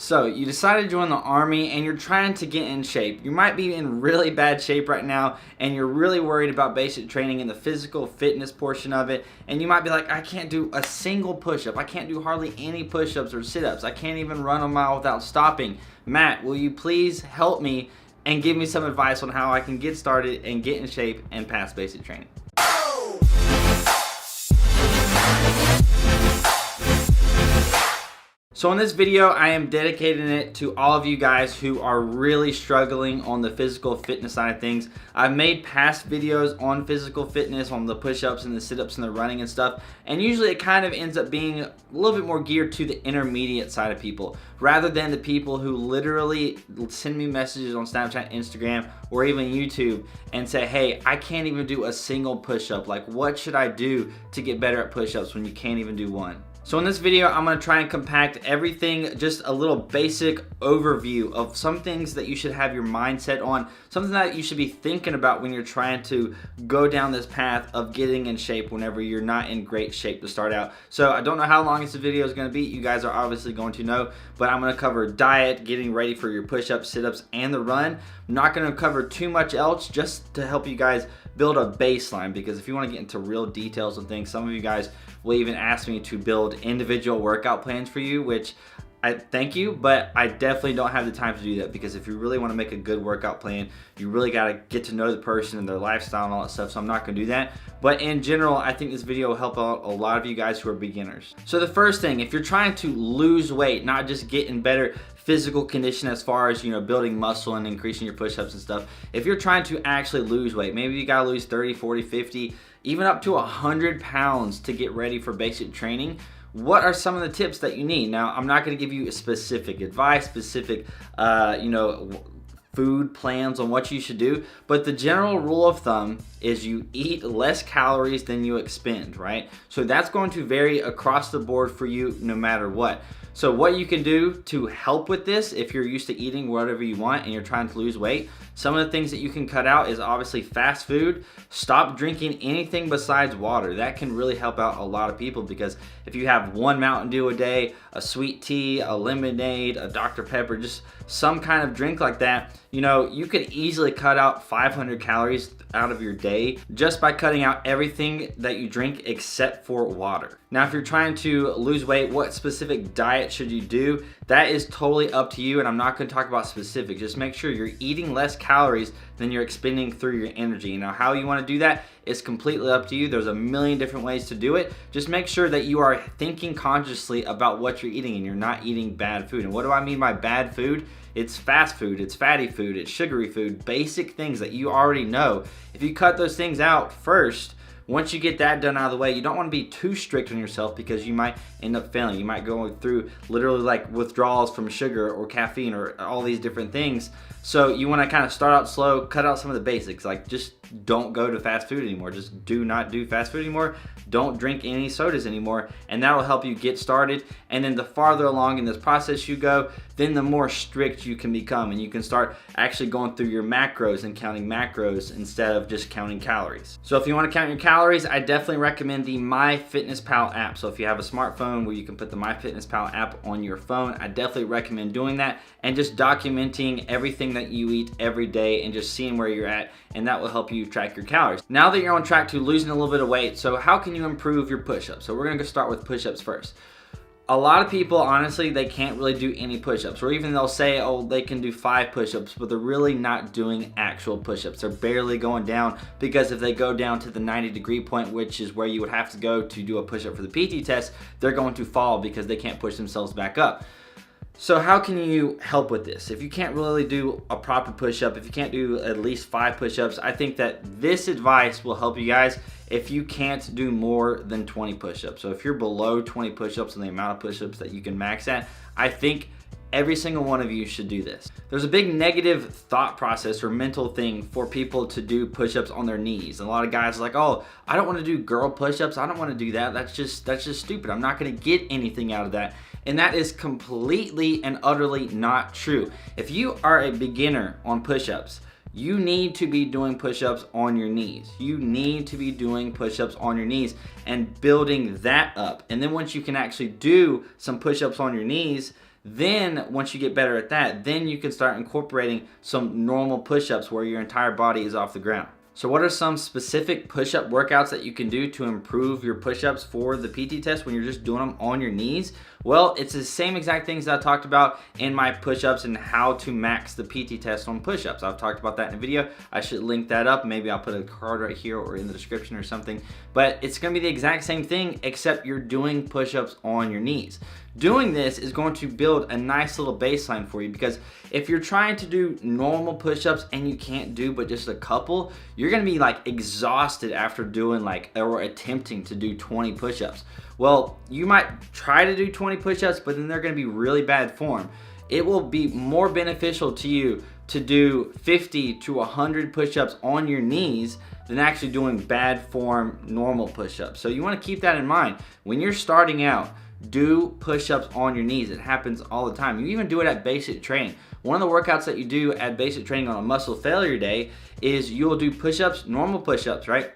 So you decided to join the army and you're trying to get in shape. You might be in really bad shape right now and you're really worried about basic training and the physical fitness portion of it. And you might be like, I can't do a single push-up. I can't do hardly any push-ups or sit-ups. I can't even run a mile without stopping. Matt, will you please help me and give me some advice on how I can get started and get in shape and pass basic training? So in this video, I am dedicating it to all of you guys who are really struggling on the physical fitness side of things. I've made past videos on physical fitness, on the push-ups and the sit-ups and the running and stuff, and usually it kind of ends up being a little bit more geared to the intermediate side of people, rather than the people who literally send me messages on Snapchat, Instagram, or even YouTube and say, hey, I can't even do a single push-up. Like, what should I do to get better at push-ups when you can't even do one? So in this video, I'm going to try and compact everything, just a little basic overview of some things that you should have your mindset on, something that you should be thinking about when you're trying to go down this path of getting in shape whenever you're not in great shape to start out. So I don't know how long this video is going to be. You guys are obviously going to know, but I'm going to cover diet, getting ready for your push-ups, sit-ups, and the run. I'm not going to cover too much else, just to help you guys build a baseline, because if you want to get into real details and things, some of you guys will even ask me to build individual workout plans for you, which I thank you, but I definitely don't have the time to do that, because if you really want to make a good workout plan, you really got to get to know the person and their lifestyle and all that stuff, so I'm not going to do that. But in general, I think this video will help out a lot of you guys who are beginners. So the first thing, if you're trying to lose weight, not just get in better physical condition as far as, building muscle and increasing your push-ups and stuff, if you're trying to actually lose weight, maybe you gotta lose 30, 40, 50, even up to 100 pounds to get ready for basic training, what are some of the tips that you need? Now, I'm not gonna give you specific advice, specific, food plans on what you should do, but the general rule of thumb is you eat less calories than you expend, right? So that's going to vary across the board for you no matter what. So what you can do to help with this, if you're used to eating whatever you want and you're trying to lose weight, some of the things that you can cut out is obviously fast food. Stop drinking anything besides water. That can really help out a lot of people, because if you have one Mountain Dew a day, a sweet tea, a lemonade, a Dr. Pepper, just some kind of drink like that, you could easily cut out 500 calories out of your day just by cutting out everything that you drink except for water. Now, if you're trying to lose weight, what specific diet should you do? That is totally up to you, and I'm not going to talk about specifics. Just make sure you're eating less calories than you're expending through your energy. Now, how you want to do that is completely up to you. There's a million different ways to do it. Just make sure that you are thinking consciously about what you're eating and you're not eating bad food. And what do I mean by bad food? It's fast food, it's fatty food, it's sugary food, basic things that you already know. If you cut those things out first, once you get that done out of the way, you don't want to be too strict on yourself, because you might end up failing. You might go through literally like withdrawals from sugar or caffeine or all these different things. So you want to kind of start out slow, cut out some of the basics, like just don't go to fast food anymore. Just do not do fast food anymore. Don't drink any sodas anymore, and that'll help you get started. And then the farther along in this process you go, then the more strict you can become, and you can start actually going through your macros and counting macros instead of just counting calories. So if you want to count your calories, I definitely recommend the MyFitnessPal app. So if you have a smartphone where you can put the MyFitnessPal app on your phone, I definitely recommend doing that and just documenting everything that you eat every day and just seeing where you're at, and that will help you track your calories. Now that you're on track to losing a little bit of weight, so how can you improve your push-ups? So we're gonna start with push-ups first. A lot of people, honestly, they can't really do any push-ups, or even they'll say, oh, they can do 5 push-ups, but they're really not doing actual push-ups. They're barely going down, because if they go down to the 90-degree point, which is where you would have to go to do a push-up for the PT test, they're going to fall because they can't push themselves back up. So how can you help with this? If you can't really do a proper push-up, if you can't do at least 5 push-ups, I think that this advice will help you guys if you can't do more than 20 push-ups. So if you're below 20 push-ups and the amount of push-ups that you can max at, I think every single one of you should do this. There's a big negative thought process or mental thing for people to do push-ups on their knees. A lot of guys are like, oh, I don't want to do girl push-ups. I don't want to do that. That's just stupid. I'm not going to get anything out of that. And that is completely and utterly not true. If you are a beginner on push-ups, you need to be doing push-ups on your knees. You need to be doing push-ups on your knees and building that up. And then once you can actually do some push-ups on your knees, Then once you get better at that, then you can start incorporating some normal push-ups where your entire body is off the ground. So what are some specific push-up workouts that you can do to improve your push-ups for the PT test when you're just doing them on your knees? Well, it's the same exact things that I talked about in my push-ups and how to max the PT test on push-ups. I've talked about that in a video. I should link that up. Maybe I'll put a card right here or in the description or something. But it's gonna be the exact same thing, except you're doing push-ups on your knees. Doing this is going to build a nice little baseline for you, because if you're trying to do normal push-ups and you can't do but just a couple, you're gonna be like exhausted after doing or attempting to do 20 push-ups. Well, you might try to do 20 push-ups, but then they're gonna be really bad form. It will be more beneficial to you to do 50 to 100 push-ups on your knees than actually doing bad form normal push-ups. So you wanna keep that in mind. When you're starting out, do push-ups on your knees. It happens all the time. You even do it at basic training. One of the workouts that you do at basic training on a muscle failure day is you'll do push-ups, normal push-ups, right?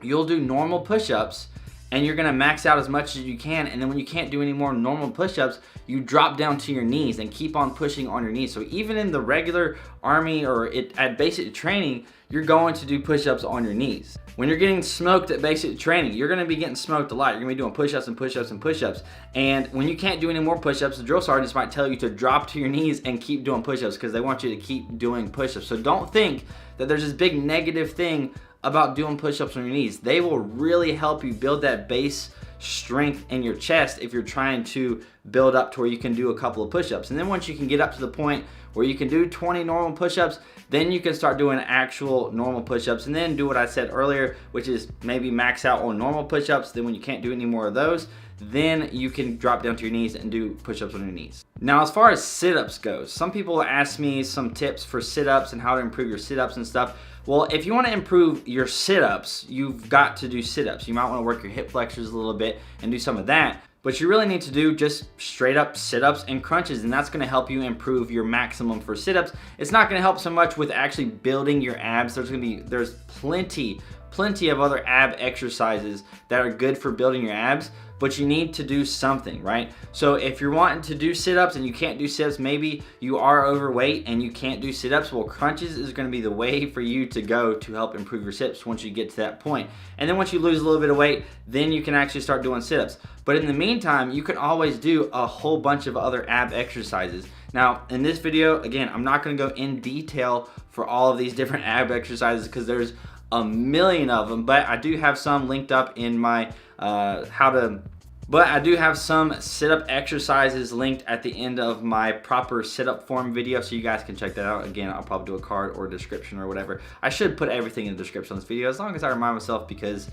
You'll do normal push-ups and you're gonna max out as much as you can, and then when you can't do any more normal push-ups, you drop down to your knees and keep on pushing on your knees. So even in the regular army or at basic training, you're going to do push-ups on your knees. When you're getting smoked at basic training, you're gonna be getting smoked a lot. You're gonna be doing push-ups and push-ups and push-ups. And when you can't do any more push-ups, the drill sergeants might tell you to drop to your knees and keep doing push-ups because they want you to keep doing push-ups. So don't think that there's this big negative thing about doing push-ups on your knees. They will really help you build that base strength in your chest if you're trying to build up to where you can do a couple of push-ups. And then once you can get up to the point where you can do 20 normal push-ups, then you can start doing actual normal push-ups, and then do what I said earlier, which is maybe max out on normal push-ups. Then when you can't do any more of those, then you can drop down to your knees and do push-ups on your knees. Now, as far as sit-ups goes, some people ask me some tips for sit-ups and how to improve your sit-ups and stuff. Well, if you want to improve your sit-ups, you've got to do sit-ups. You might want to work your hip flexors a little bit and do some of that. But you really need to do just straight up sit-ups and crunches, and that's gonna help you improve your maximum for sit-ups. It's not gonna help so much with actually building your abs. There's plenty of other ab exercises that are good for building your abs, but you need to do something, right? So if you're wanting to do sit-ups and you can't do sit-ups, maybe you are overweight and you can't do sit-ups, well, crunches is gonna be the way for you to go to help improve your sit-ups once you get to that point. And then once you lose a little bit of weight, then you can actually start doing sit-ups. But in the meantime, you can always do a whole bunch of other ab exercises. Now, in this video, again, I'm not gonna go in detail for all of these different ab exercises because there's a million of them, but I do have some linked up in my I do have some sit-up exercises linked at the end of my proper sit-up form video, so you guys can check that out. Again, I'll probably do a card or a description or whatever. I should put everything in the description of this video as long as I remind myself, because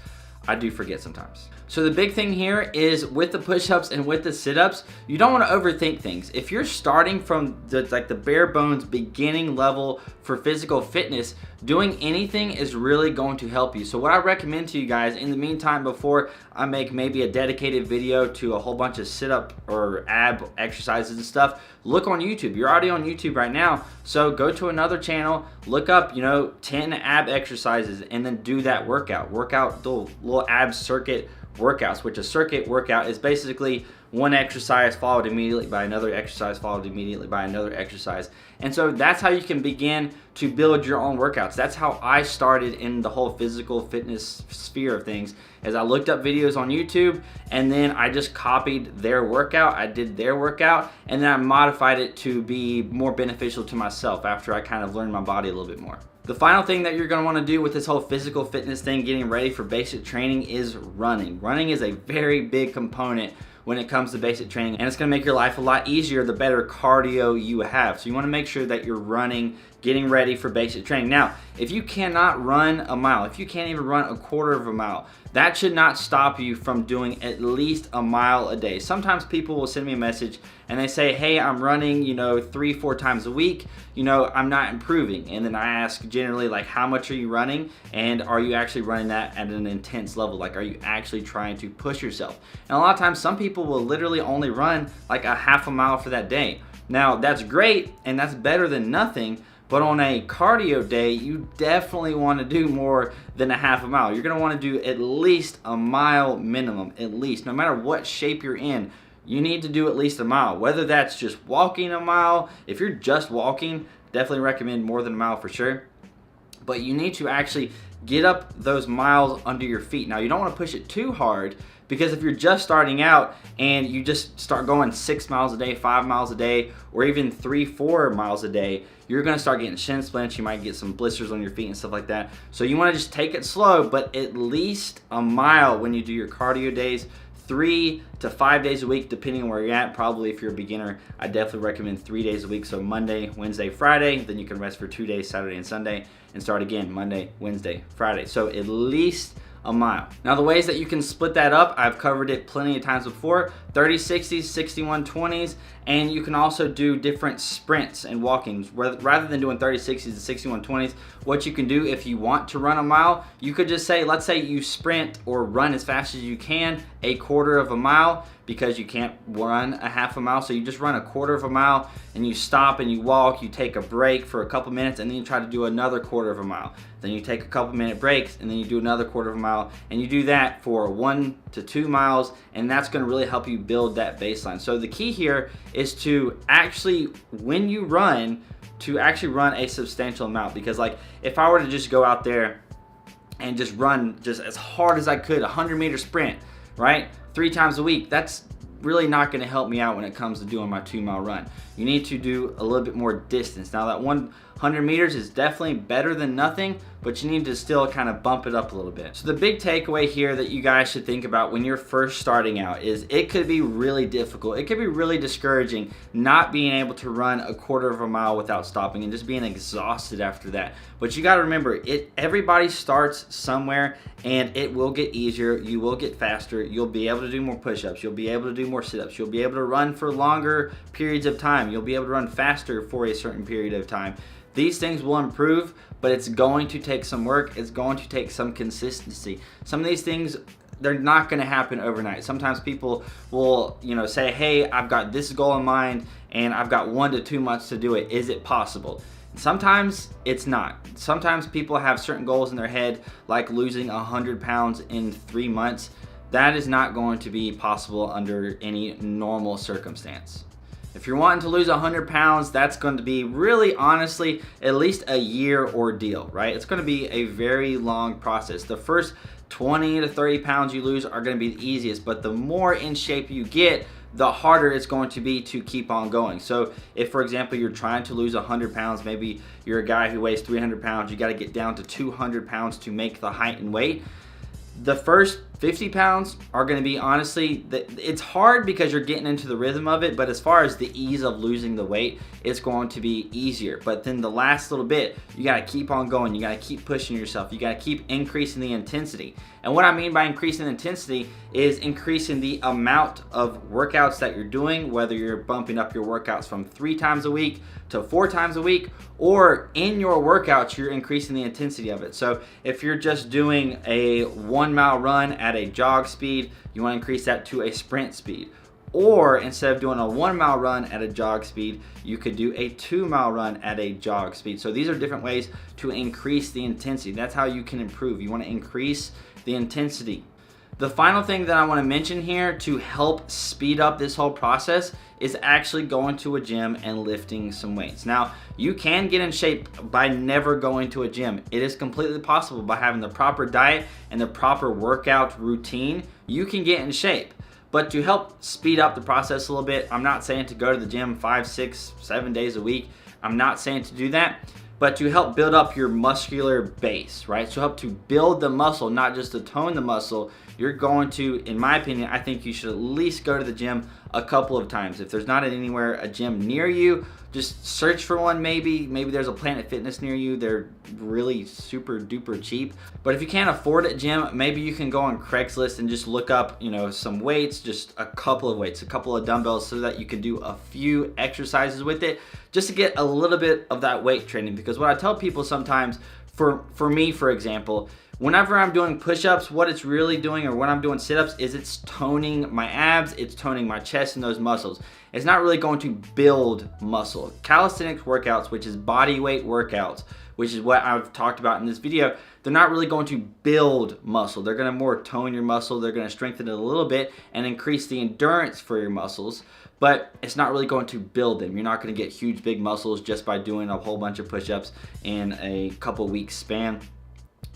I do forget sometimes. So the big thing here is with the push-ups and with the sit-ups, you don't want to overthink things. If you're starting from the bare bones beginning level for physical fitness, doing anything is really going to help you. So what I recommend to you guys in the meantime, before I make maybe a dedicated video to a whole bunch of sit-up or ab exercises and stuff, look on YouTube. You're already on YouTube right now, so go to another channel, look up 10 ab exercises, and then do that workout. Work out the little ab circuit workouts, which a circuit workout is basically one exercise followed immediately by another exercise followed immediately by another exercise. And so that's how you can begin to build your own workouts. That's how I started in the whole physical fitness sphere of things, as I looked up videos on YouTube and then I just copied their workout. I did their workout and then I modified it to be more beneficial to myself after I kind of learned my body a little bit more. The final thing that you're going to want to do with this whole physical fitness thing, getting ready for basic training, is running. Running is a very big component when it comes to basic training, and it's going to make your life a lot easier the better cardio you have. So you want to make sure that you're running, getting ready for basic training. Now, if you cannot run a mile, if you can't even run a quarter of a mile, that should not stop you from doing at least a mile a day. Sometimes people will send me a message and they say, hey, I'm running 3-4 times a week, I'm not improving. And then I ask generally, like, how much are you running, and are you actually running that at an intense level? Like, are you actually trying to push yourself? And a lot of times some people will literally only run like a half a mile for that day. Now, that's great and that's better than nothing, but on a cardio day, you definitely want to do more than a half a mile. You're going to want to do at least a mile minimum, at least. No matter what shape you're in, you need to do at least a mile, whether that's just walking a mile. If you're just walking, definitely recommend more than a mile for sure. But you need to actually get up those miles under your feet. Now, you don't want to push it too hard, because if you're just starting out and you just start going 6 miles a day, 5 miles a day, or even 3-4 miles a day, you're going to start getting shin splints. You might get some blisters on your feet and stuff like that. So you want to just take it slow, but at least a mile when you do your cardio days, 3 to 5 days a week, depending on where you're at. Probably if you're a beginner, I definitely recommend 3 days a week. So Monday, Wednesday, Friday, then you can rest for 2 days, Saturday and Sunday, and start again Monday, Wednesday, Friday. So at least a mile. Now, the ways that you can split that up, I've covered it plenty of times before: 30-60s, 61-20s, and you can also do different sprints and walkings. Rather than doing 30-60s and 61-20s, what you can do if you want to run a mile, you could just say, let's say you sprint or run as fast as you can a quarter of a mile, because you can't run a half a mile. So you just run a quarter of a mile and you stop and you walk, you take a break for a couple minutes, and then you try to do another quarter of a mile. Then you take a couple minute breaks and then you do another quarter of a mile, and you do that for 1 to 2 miles, and that's going to really help you build that baseline. So the key here is to actually, when you run, to actually run a substantial amount. Because like if I were to just go out there and just run just as hard as I could, 100-meter sprint, right, 3 times a week, that's really not going to help me out when it comes to doing my 2-mile run. You need to do a little bit more distance. Now, that 100 meters is definitely better than nothing, but you need to still kind of bump it up a little bit. So the big takeaway here that you guys should think about when you're first starting out is it could be really difficult. It could be really discouraging not being able to run a quarter of a mile without stopping and just being exhausted after that. But you got to remember, everybody starts somewhere, and it will get easier. You will get faster. You'll be able to do more push-ups. You'll be able to do more sit-ups. You'll be able to run for longer periods of time. You'll be able to run faster for a certain period of time. These things will improve, but it's going to take some work. It's going to take some consistency. Some of these things, they're not going to happen overnight. Sometimes people will, say, hey, I've got this goal in mind and I've got 1 to 2 months to do it. Is it possible? Sometimes it's not. Sometimes people have certain goals in their head, like losing 100 pounds in 3 months. That is not going to be possible under any normal circumstance. If you're wanting to lose 100 pounds, that's going to be really, honestly, at least a year ordeal, right? It's going to be a very long process. The first 20 to 30 pounds you lose are going to be the easiest, but the more in shape you get, the harder it's going to be to keep on going. So if, for example, you're trying to lose 100 pounds, maybe you're a guy who weighs 300 pounds, you got to get down to 200 pounds to make the height and weight. The first 50 pounds are going to be, honestly, it's hard because you're getting into the rhythm of it, but as far as the ease of losing the weight, it's going to be easier. But then the last little bit, you got to keep on going. You got to keep pushing yourself. You got to keep increasing the intensity. And what I mean by increasing the intensity is increasing the amount of workouts that you're doing, whether you're bumping up your workouts from 3 times a week to 4 times a week, or in your workouts, you're increasing the intensity of it. So if you're just doing a 1-mile run at a jog speed, you want to increase that to a sprint speed. Or instead of doing a 1-mile run at a jog speed, you could do a 2-mile run at a jog speed. So these are different ways to increase the intensity. That's how you can improve. You want to increase the intensity. The final thing that I want to mention here to help speed up this whole process is actually going to a gym and lifting some weights. Now, you can get in shape by never going to a gym. It is completely possible by having the proper diet and the proper workout routine. You can get in shape. But to help speed up the process a little bit, I'm not saying to go to the gym 5, 6, 7 days a week. I'm not saying to do that. But to help build up your muscular base, right? So help to build the muscle, not just to tone the muscle. You're going to, in my opinion, I think you should at least go to the gym a couple of times. If there's not anywhere a gym near you, just search for one maybe. Maybe there's a Planet Fitness near you. They're really super duper cheap. But if you can't afford a gym, maybe you can go on Craigslist and just look up, some weights, just a couple of weights, a couple of dumbbells, so that you can do a few exercises with it, just to get a little bit of that weight training. Because what I tell people sometimes for me, for example, whenever I'm doing push-ups, what it's really doing, or when I'm doing sit-ups, is it's toning my abs, it's toning my chest and those muscles. It's not really going to build muscle. Calisthenics workouts, which is body weight workouts, which is what I've talked about in this video, they're not really going to build muscle. They're going to more tone your muscle. They're going to strengthen it a little bit and increase the endurance for your muscles, but it's not really going to build them. You're not going to get huge, big muscles just by doing a whole bunch of push-ups in a couple weeks span.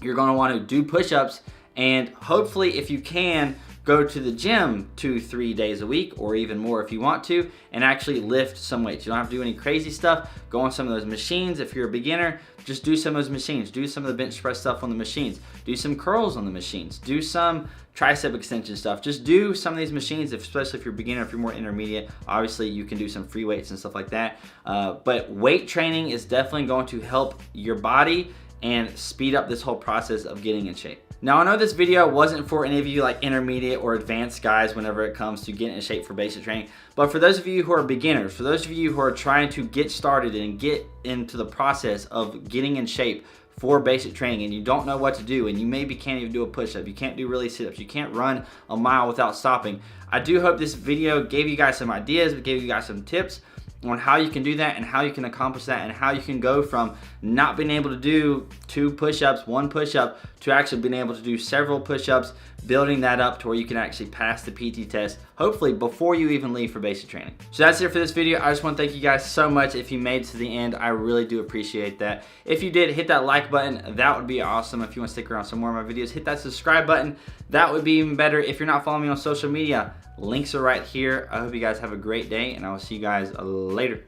You're going to want to do push-ups, and hopefully, if you can, go to the gym 2-3 days a week, or even more if you want to, and actually lift some weights. You don't have to do any crazy stuff. Go on some of those machines. If you're a beginner, just do some of those machines. Do some of the bench press stuff on the machines. Do some curls on the machines. Do some tricep extension stuff. Just do some of these machines, especially if you're a beginner. If you're more intermediate, obviously you can do some free weights and stuff like that. But weight training is definitely going to help your body and speed up this whole process of getting in shape. Now, I know this video wasn't for any of you like intermediate or advanced guys whenever it comes to getting in shape for basic training, but for those of you who are beginners, for those of you who are trying to get started and get into the process of getting in shape for basic training, and you don't know what to do, and you maybe can't even do a push-up, you can't do really sit-ups, you can't run a mile without stopping, I do hope this video gave you guys some ideas, gave you guys some tips on how you can do that and how you can accomplish that, and how you can go from not being able to do 2 push-ups, 1 push-up, to actually being able to do several push-ups, building that up to where you can actually pass the PT test, hopefully before you even leave for basic training. So that's it for this video. I just want to thank you guys so much. If you made it to the end, I really do appreciate that. If you did, hit that like button. That would be awesome. If you want to stick around some more of my videos, hit that subscribe button. That would be even better. If you're not following me on social media, links are right here. I hope you guys have a great day, and I will see you guys later.